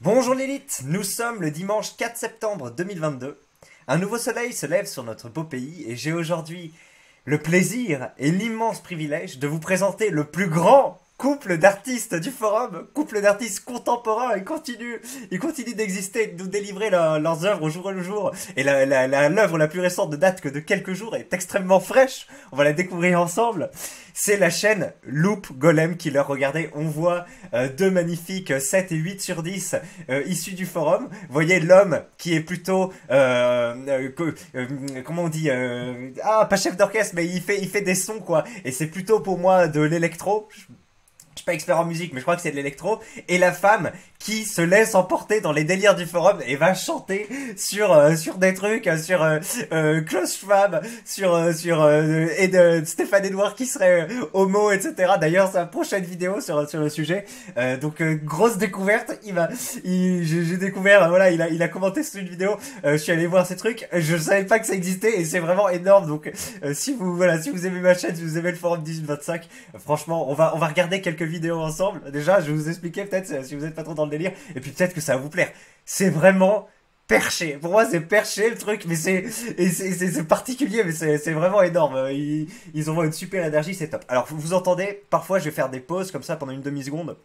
Bonjour l'élite, nous sommes le dimanche 4 septembre 2022. Un nouveau soleil se lève sur notre beau pays et j'ai aujourd'hui le plaisir et l'immense privilège de vous présenter le plus grand couple d'artistes du forum, couple d'artistes contemporains. Ils continuent d'exister, de nous délivrer leurs œuvres au jour le jour. Et l'œuvre la plus récente ne date que de quelques jours, est extrêmement fraîche. On va la découvrir ensemble. C'est la chaîne Loop Golem Killer. Regardez, on voit deux magnifiques 7 et 8 sur 10 issus du forum. Vous voyez l'homme qui est plutôt comment on dit pas chef d'orchestre, mais il fait des sons quoi. Et c'est plutôt pour moi de l'électro. Je suis pas expert en musique, mais je crois que c'est de l'électro. Et la femme qui se laisse emporter dans les délires du forum et va chanter sur des trucs, sur Klaus Schwab, et de Stéphane Edouard qui serait homo, etc. D'ailleurs, sa prochaine vidéo sur le sujet. Donc grosse découverte. J'ai découvert, voilà, il a commenté sur une vidéo. Je suis allé voir ces trucs. Je savais pas que ça existait et c'est vraiment énorme. Donc si vous aimez ma chaîne, si vous aimez le forum 1825, franchement, on va regarder quelques vidéos ensemble. Déjà, je vais vous expliquer peut-être si vous êtes pas trop dans le délire, et puis peut-être que ça va vous plaire. C'est vraiment perché. Pour moi, c'est perché le truc, mais c'est particulier, mais c'est vraiment énorme. Ils envoient une super énergie, c'est top. Alors, vous entendez, parfois, je vais faire des pauses comme ça pendant une demi-seconde,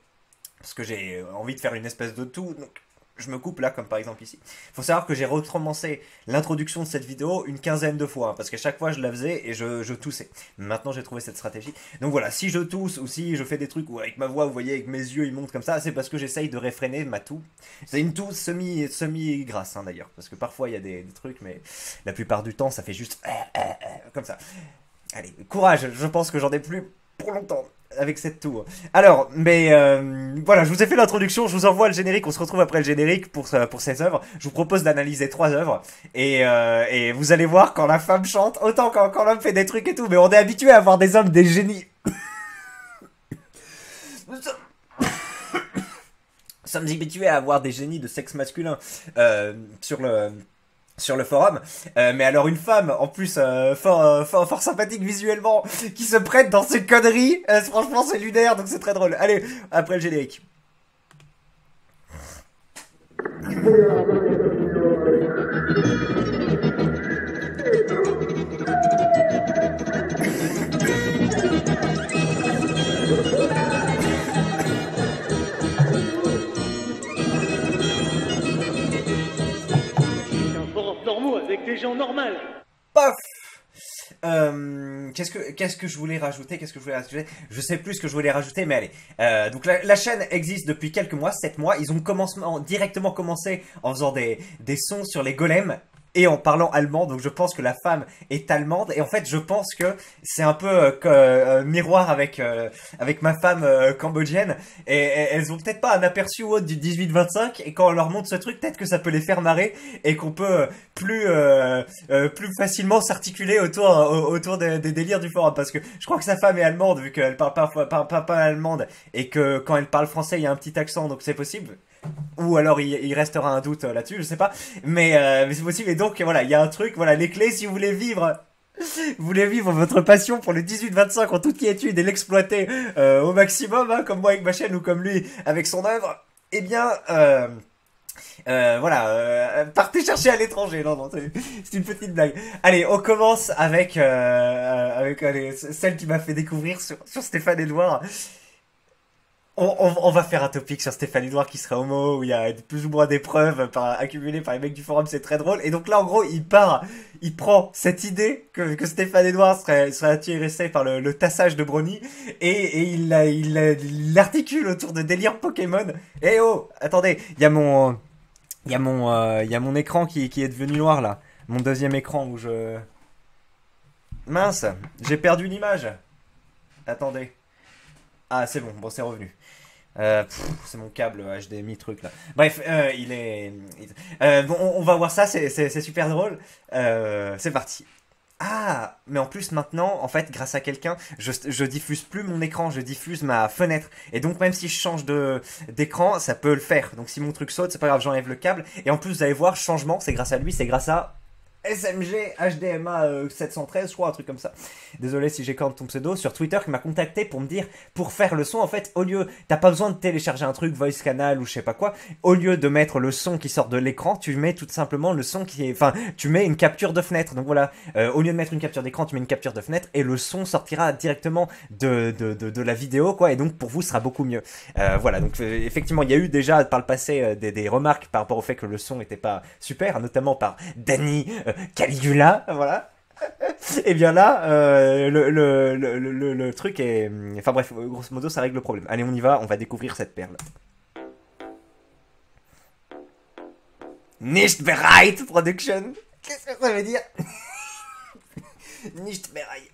parce que j'ai envie de faire une espèce de tout. Donc, je me coupe là, comme par exemple ici. Faut savoir que j'ai recommencé l'introduction de cette vidéo une quinzaine de fois, hein, parce qu'à chaque fois je la faisais et je toussais. Maintenant j'ai trouvé cette stratégie. Donc voilà, si je tousse ou si je fais des trucs où avec ma voix, vous voyez, avec mes yeux ils montent comme ça, c'est parce que j'essaye de réfréner ma toux. C'est une toux semi grasse hein, d'ailleurs, parce que parfois il y a des trucs, mais la plupart du temps ça fait juste comme ça. Allez, courage, je pense que j'en ai plus pour longtemps avec cette tour. Alors, mais voilà, je vous ai fait l'introduction, je vous envoie le générique, on se retrouve après le générique pour ces œuvres. Je vous propose d'analyser 3 œuvres et vous allez voir quand la femme chante, autant quand l'homme fait des trucs et tout, mais on est habitué à voir des hommes, des génies. Nous sommes habitués à avoir des génies de sexe masculin sur le forum, mais alors une femme en plus fort sympathique visuellement qui se prête dans ces conneries, franchement c'est lunaire, donc c'est très drôle. Allez, après le générique. Normaux avec des gens normaux. Paf. Qu'est-ce que je voulais rajouter? Je sais plus ce que je voulais rajouter, mais allez. Donc la chaîne existe depuis quelques mois, 7 mois. Ils ont directement commencé en faisant des sons sur les golems et en parlant allemand. Donc je pense que la femme est allemande. Et en fait, je pense que c'est un peu miroir avec ma femme cambodgienne. Et elles ont peut-être pas un aperçu ou autre du 18-25. Et quand on leur montre ce truc, peut-être que ça peut les faire marrer et qu'on peut plus facilement s'articuler autour des délires du forum. Parce que je crois que sa femme est allemande, vu qu'elle parle pas allemande, et que quand elle parle français, il y a un petit accent, donc c'est possible. Ou alors il restera un doute là-dessus, je sais pas. Mais c'est possible. Et donc voilà, il y a un truc, voilà, les clés si vous voulez vivre votre passion pour le 18-25 en toute quiétude et l'exploiter au maximum, hein, comme moi avec ma chaîne ou comme lui avec son œuvre. Eh bien, voilà, partez chercher à l'étranger. Non, c'est une petite blague. Allez, on commence avec allez, celle qui m'a fait découvrir sur Stéphane Edouard. On va faire un topic sur Stéphane Edouard qui serait homo, où il y a plus ou moins des preuves accumulées par les mecs du forum, c'est très drôle. Et donc là, en gros, il prend cette idée que Stéphane Edouard serait intéressé par le tassage de Brony, et il l'articule autour de délire Pokémon. Eh oh, attendez, il y a mon écran qui est devenu noir là. Mon deuxième écran où je... Mince, j'ai perdu l'image. Attendez. Ah, c'est bon, c'est revenu. C'est mon câble HDMI truc là. Bref, bon, on va voir ça, c'est super drôle. C'est parti. Ah, mais en plus maintenant, en fait, grâce à quelqu'un, je diffuse plus mon écran, je diffuse ma fenêtre. Et donc même si je change d'écran, ça peut le faire. Donc si mon truc saute, c'est pas grave, j'enlève le câble. Et en plus, vous allez voir, changement, c'est grâce à lui, c'est grâce à SMG HDMA 713, je crois, un truc comme ça. Désolé si j'écorne ton pseudo, sur Twitter, qui m'a contacté pour me dire, pour faire le son, en fait, au lieu, t'as pas besoin de télécharger un truc, Voice Canal ou je sais pas quoi, au lieu de mettre le son qui sort de l'écran, tu mets tout simplement le son qui est, enfin, tu mets une capture de fenêtre. Donc voilà, au lieu de mettre une capture d'écran, tu mets une capture de fenêtre et le son sortira directement de la vidéo, quoi, et donc pour vous, ce sera beaucoup mieux. Voilà, donc effectivement, il y a eu déjà par le passé des remarques par rapport au fait que le son n'était pas super, notamment par Danny Caligula, voilà. Et bien là, le truc est... Enfin bref, grosso modo, ça règle le problème. Allez, on y va, on va découvrir cette perle. Nicht bereit, production. Qu'est-ce que ça veut dire? Nicht bereit.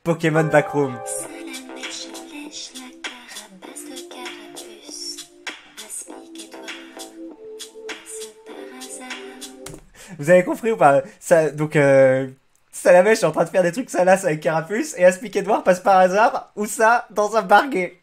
Pokémon Backroom. Vous avez compris ou pas? Ça, donc, Salamèche est en train de faire des trucs salaces avec Carapuce, et Aspic Edouard passe par hasard, où ça? Dans un bar gay.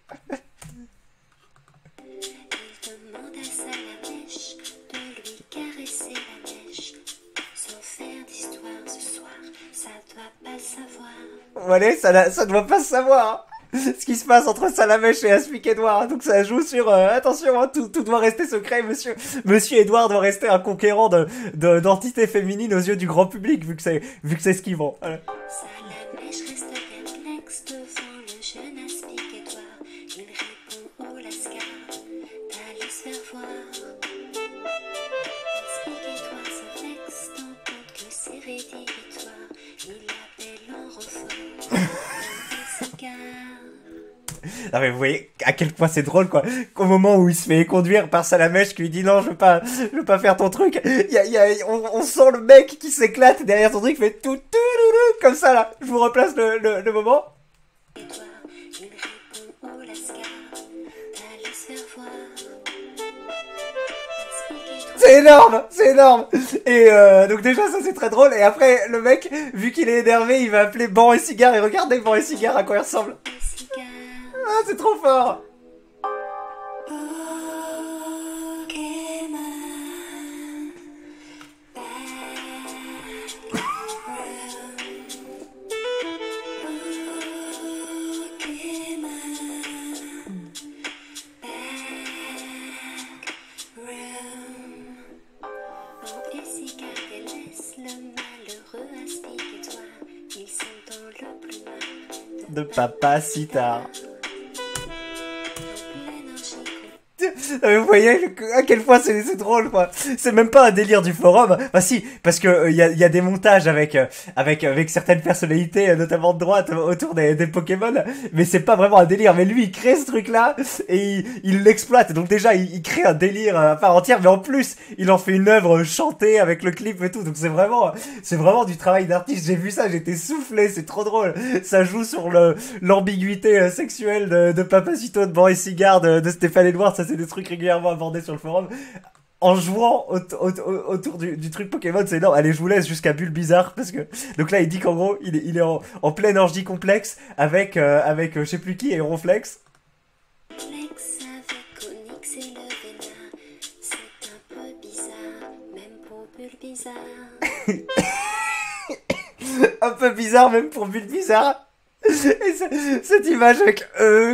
Voilà, ça doit pas se savoir. Ce qui se passe entre Salamèche et Aspic Edouard. Donc ça joue sur attention, hein, tout doit rester secret, monsieur. Monsieur Edouard doit rester un conquérant d'entités féminines aux yeux du grand public, vu que c'est ce qu'ils vend. Voilà. Salamèche reste perplexe devant le jeune Aspic Edouard. Il répond au lascar d'aller se faire voir. Aspic Edouard se vexe, tant compte que c'est rédhibitoire. Il appelle en renfort. Non mais vous voyez à quel point c'est drôle, quoi. Qu'au moment où il se fait conduire par Salamèche qui lui dit non, je veux pas faire ton truc, on sent le mec qui s'éclate derrière son truc, fait tout comme ça là. Je vous replace le moment. C'est énorme, c'est énorme. Et donc déjà ça c'est très drôle. Et après le mec, vu qu'il est énervé, il va appeler Ban et Cigare. Et regardez Ban et Cigare à quoi il ressemble. Ah, c'est trop fort. De Papa Sitar. Vous voyez à quel point c'est drôle, quoi. C'est même pas un délire du forum. Bah si, parce que y a des montages avec certaines personnalités, notamment de droite, autour des Pokémon, mais c'est pas vraiment un délire. Mais lui, il crée ce truc-là et il l'exploite. Donc déjà, il crée un délire à part entière, mais en plus, il en fait une œuvre chantée avec le clip et tout. Donc c'est vraiment du travail d'artiste. J'ai vu ça, j'étais soufflé, c'est trop drôle. Ça joue sur l'ambiguïté sexuelle de Papacito, de Ban et Cigare, de Stéphane Edouard. Ça, c'est des trucs régulièrement abordés sur le forum. En jouant autour du truc Pokémon, c'est énorme. Allez, je vous laisse jusqu'à Bulbizarre, parce que donc là il dit qu'en gros il est en pleine orgie complexe avec je sais plus qui et Ronflex. Un peu bizarre même pour Bulbizarre. Et cette image avec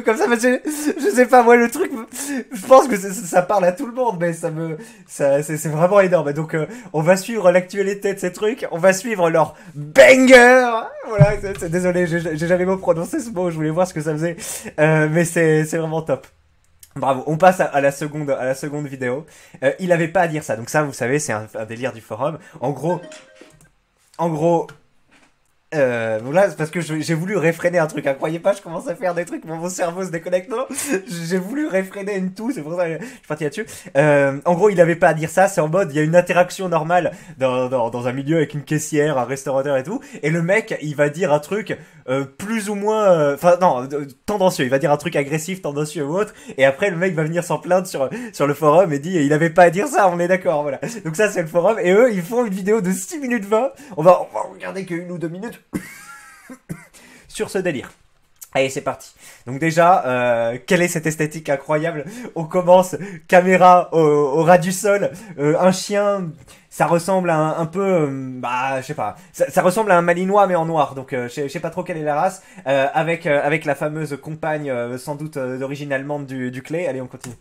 comme ça, parce que je sais pas, moi le truc, je pense que ça parle à tout le monde, mais c'est vraiment énorme. Donc on va suivre l'actualité de ces trucs, on va suivre leur banger. Voilà, désolé, j'ai jamais mot prononcé ce mot, je voulais voir ce que ça faisait, mais c'est vraiment top. Bravo, on passe à la seconde vidéo. Il avait pas à dire ça, donc ça vous savez c'est un délire du forum. En gros voilà, c'est parce que j'ai voulu réfréner un truc, hein. Croyez pas, je commence à faire des trucs, mon cerveau se déconnecte, non. J'ai voulu réfréner une toux, c'est pour ça que je suis parti là-dessus. En gros, il avait pas à dire ça, c'est en mode, il y a une interaction normale dans un milieu avec une caissière, un restaurateur et tout, et le mec, il va dire un truc plus ou moins, enfin non, tendancieux, il va dire un truc agressif, tendancieux ou autre, et après le mec va venir s'en plaindre sur le forum et dit, il avait pas à dire ça, on est d'accord, voilà. Donc ça c'est le forum, et eux, ils font une vidéo de 6 minutes 20, on va regarder que 1 ou 2 minutes sur ce délire. Allez, c'est parti. Donc déjà, quelle est cette esthétique incroyable? On commence, caméra au ras du sol, un chien, ça ressemble à un peu, bah, je sais pas, ça ressemble à un malinois mais en noir. Donc je sais pas trop quelle est la race. Avec la fameuse compagne, sans doute d'origine allemande du Clé. Allez, on continue.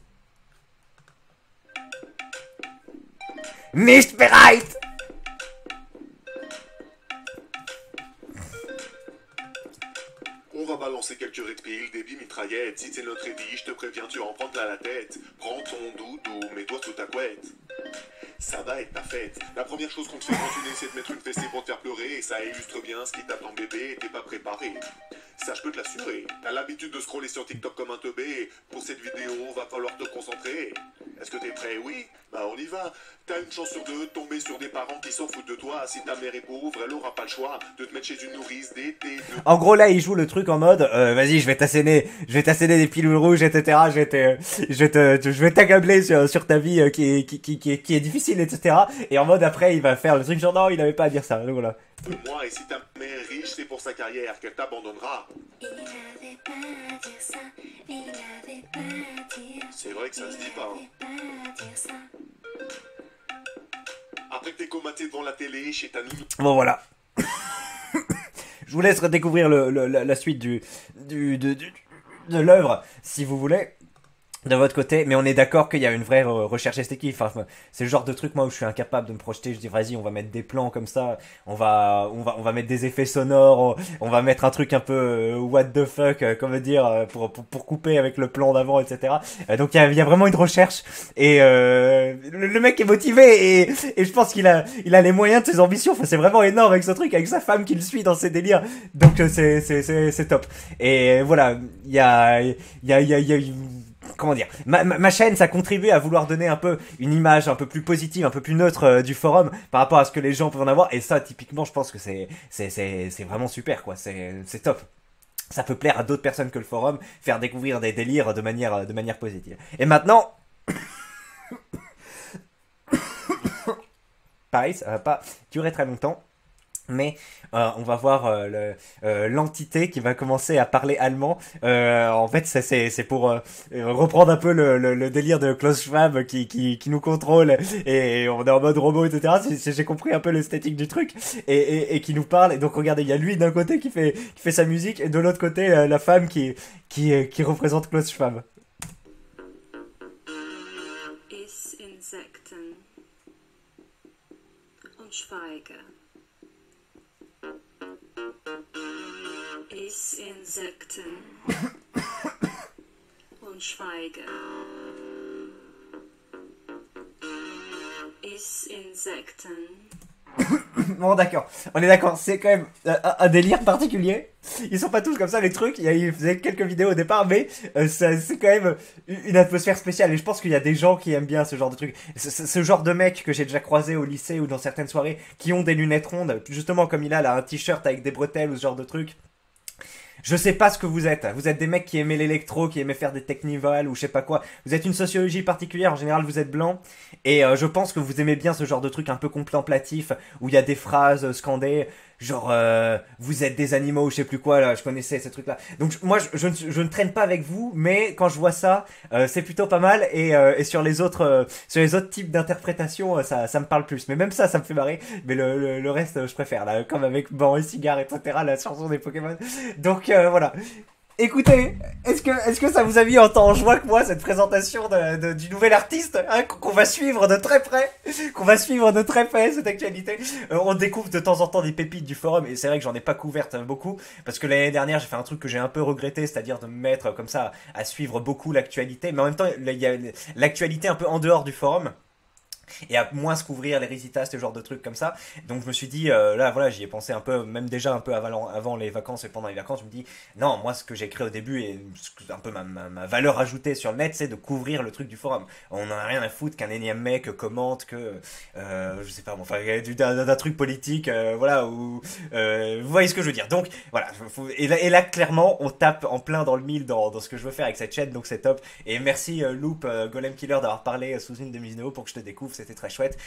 Nicht bereit! On va balancer quelques red pills, des billes-mitraillettes. Si c'est notre édit, je te préviens, tu vas en prendre plein la tête. Prends ton doudou, mets-toi sous ta couette. Ça va être ta fête. La première chose qu'on te fait quand tu nais, c'est de mettre une fessée pour te faire pleurer. Et ça illustre bien ce qui t'attend bébé et t'es pas préparé. Ça, je peux te l'assurer. T'as l'habitude de scroller sur TikTok comme un teubé. Pour cette vidéo, va falloir te concentrer. Est-ce que t'es prêt? Oui? Bah on y va. T'as une chance sur deux de tomber sur des parents qui s'en foutent de toi. Si ta mère est pauvre, elle aura pas le choix de te mettre chez une nourrice d'été. En gros, là, il joue le truc en mode, vas-y, je vais t'asséner des pilules rouges, etc. Je vais t'accabler sur ta vie qui est difficile, etc. Et en mode, après, il va faire le truc genre, non, il avait pas à dire ça. Donc voilà. Moi, et si ta mère est riche, c'est pour sa carrière qu'elle t'abandonnera. Il avait pas dire ça, il avait pas dire. C'est vrai que ça se dit pas. Il avait pas dire ça. Après que t'es comaté devant la télé, chez ta nounou. Bon, voilà. Je vous laisse redécouvrir la suite de l'œuvre, si vous voulez, de votre côté. Mais on est d'accord qu'il y a une vraie recherche esthétique. Enfin, c'est le genre de truc, moi, où je suis incapable de me projeter. Je dis, vas-y, on va mettre des plans comme ça. On va mettre des effets sonores. On va mettre un truc un peu what the fuck, comment dire, pour couper avec le plan d'avant, etc. Donc, il y a vraiment une recherche. Et le mec est motivé. Et je pense qu'il a les moyens de ses ambitions. Enfin, c'est vraiment énorme avec ce truc, avec sa femme qui le suit dans ses délires. Donc, c'est top. Et voilà, il y a comment dire, ma chaîne, ça contribue à vouloir donner un peu une image un peu plus positive, un peu plus neutre du forum par rapport à ce que les gens peuvent en avoir. Et ça, typiquement, je pense que c'est vraiment super, quoi. C'est top. Ça peut plaire à d'autres personnes que le forum, faire découvrir des délires de manière positive. Et maintenant, pareil, ça va pas durer très longtemps. Mais on va voir l'entité qui va commencer à parler allemand. En fait, c'est pour reprendre un peu le délire de Klaus Schwab qui nous contrôle et on est en mode robot, etc. J'ai compris un peu l'esthétique du truc et qui nous parle. Et donc regardez, il y a lui d'un côté qui fait sa musique et de l'autre côté la femme qui représente Klaus Schwab. Iss Insekten und schweige. Iss Insekten und schweige. Iss Insekten. Bon, d'accord, on est d'accord, c'est quand même un délire particulier. Ils sont pas tous comme ça, les trucs. Ils faisaient quelques vidéos au départ, mais c'est quand même une atmosphère spéciale. Et je pense qu'il y a des gens qui aiment bien ce genre de truc. Ce genre de mecs que j'ai déjà croisé au lycée ou dans certaines soirées, qui ont des lunettes rondes, justement comme il a là, un t-shirt avec des bretelles ou ce genre de truc. Je sais pas ce que vous êtes. Vous êtes des mecs qui aimaient l'électro, qui aimaient faire des technivals ou je sais pas quoi. Vous êtes une sociologie particulière. En général, vous êtes blanc. Et je pense que vous aimez bien ce genre de truc un peu contemplatif où il y a des phrases scandées. Genre, vous êtes des animaux ou je sais plus quoi, là. Je connaissais ces trucs-là. Donc, moi, je ne traîne pas avec vous. Mais quand je vois ça, c'est plutôt pas mal. Et sur les autres types d'interprétations, ça me parle plus. Mais même ça me fait marrer. Mais le reste, je préfère. Là, comme avec Ban et Cigare, etc. La chanson des Pokémon. Donc, voilà. Écoutez, est-ce que ça vous a mis autant en joie que moi cette présentation du nouvel artiste, hein, qu'on va suivre de très près, cette actualité. On découvre de temps en temps des pépites du forum et c'est vrai que j'en ai pas couvertes beaucoup parce que l'année dernière j'ai fait un truc que j'ai un peu regretté, c'est-à-dire de me mettre comme ça à suivre beaucoup l'actualité, mais en même temps il y a l'actualité un peu en dehors du forum. Et à moins se couvrir les récitas, ce genre de trucs comme ça. Donc je me suis dit, là voilà, j'y ai pensé un peu, même déjà un peu avant les vacances et pendant les vacances, je me dis, non, moi ce que j'ai créé au début et un peu ma valeur ajoutée sur le net, c'est de couvrir le truc du forum. On en a rien à foutre qu'un énième mec commente je sais pas, enfin, d'un truc politique, voilà, ou, vous voyez ce que je veux dire. Donc voilà, et là clairement, on tape en plein dans le mille dans ce que je veux faire avec cette chaîne, donc c'est top. Et merci Loop, Golem Killer d'avoir parlé sous une de mes vidéos pour que je te découvre. que c'était très chouette.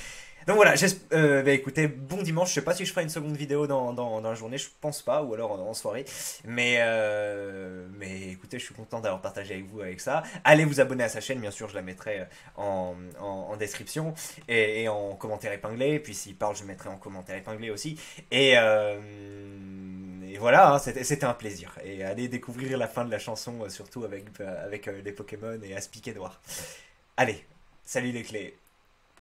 Donc voilà, bah écoutez, bon dimanche. Je sais pas si je ferai une seconde vidéo dans la journée, je pense pas, ou alors en soirée. Mais écoutez, je suis content d'avoir partagé avec vous avec ça. Allez vous abonner à sa chaîne, bien sûr, je la mettrai en description et en commentaire épinglé. Et puis s'il parle, je mettrai en commentaire épinglé aussi. Et voilà, hein, c'était un plaisir. Et allez découvrir la fin de la chanson, surtout avec les Pokémon et Aspic et Noir. Allez, salut les clés.